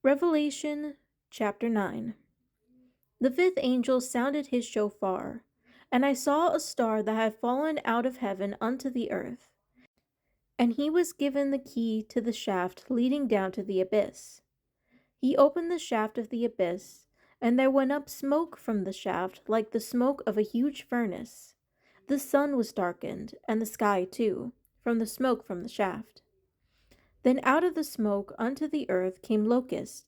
Revelation chapter 9. The fifth angel sounded his shofar, and I saw a star that had fallen out of heaven unto the earth, and he was given the key to the shaft leading down to the abyss. He opened the shaft of the abyss, and there went up smoke from the shaft like the smoke of a huge furnace. The sun was darkened, and the sky too, from the smoke from the shaft. Then out of the smoke unto the earth came locusts,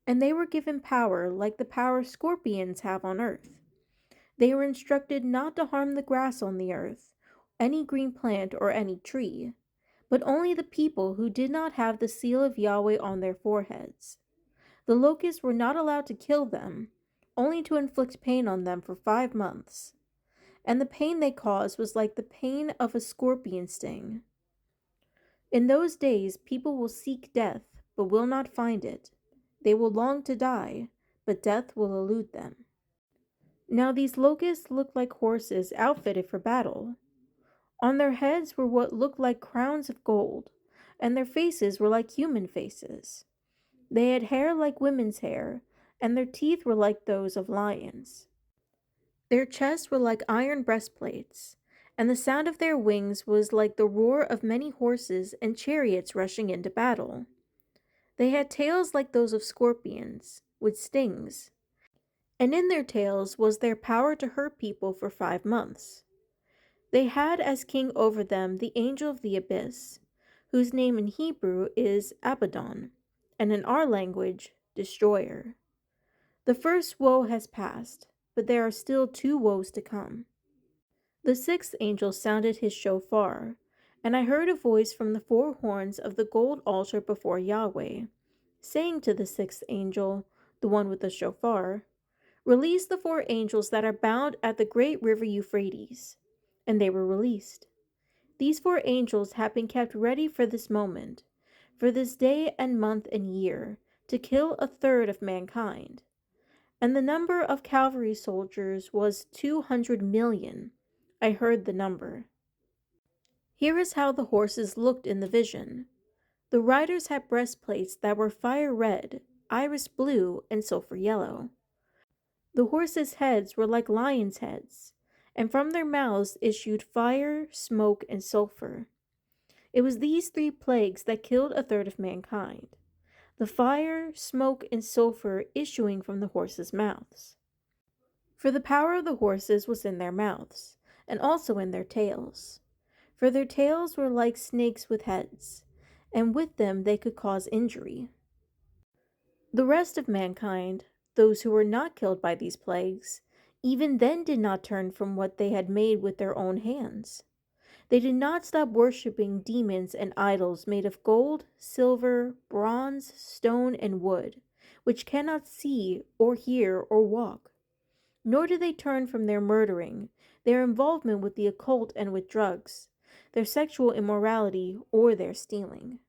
and they were given power like the power scorpions have on earth. They were instructed not to harm the grass on the earth, any green plant or any tree, but only the people who did not have the seal of Yahweh on their foreheads. The locusts were not allowed to kill them, only to inflict pain on them for 5 months. And the pain they caused was like the pain of a scorpion sting. In those days people will seek death, but will not find it. They will long to die, but death will elude them. Now these locusts looked like horses outfitted for battle. On their heads were what looked like crowns of gold, and their faces were like human faces. They had hair like women's hair, and their teeth were like those of lions. Their chests were like iron breastplates, and the sound of their wings was like the roar of many horses and chariots rushing into battle. They had tails like those of scorpions, with stings, and in their tails was their power to hurt people for 5 months. They had as king over them the angel of the abyss, whose name in Hebrew is Abaddon, and in our language, Destroyer. The first woe has passed, but there are still 2 woes to come. The sixth angel sounded his shofar, and I heard a voice from the 4 horns of the gold altar before Yahweh, saying to the sixth angel, the one with the shofar, "Release the 4 angels that are bound at the great river Euphrates." And they were released. These 4 angels have been kept ready for this moment, for this day and month and year, to kill 1/3 of mankind. And the number of cavalry soldiers was 200 million. I heard the number. Here is how the horses looked in the vision. The riders had breastplates that were fire red, iris blue, and sulfur yellow. The horses' heads were like lions' heads, and from their mouths issued fire, smoke, and sulfur. It was these 3 plagues that killed 1/3 of mankind: the fire, smoke, and sulfur issuing from the horses' mouths. For the power of the horses was in their mouths, and also in their tails. For their tails were like snakes with heads, and with them they could cause injury. The rest of mankind, those who were not killed by these plagues, even then did not turn from what they had made with their own hands. They did not stop worshipping demons and idols made of gold, silver, bronze, stone, and wood, which cannot see or hear or walk. Nor did they turn from their murdering, their involvement with the occult and with drugs, their sexual immorality, or their stealing.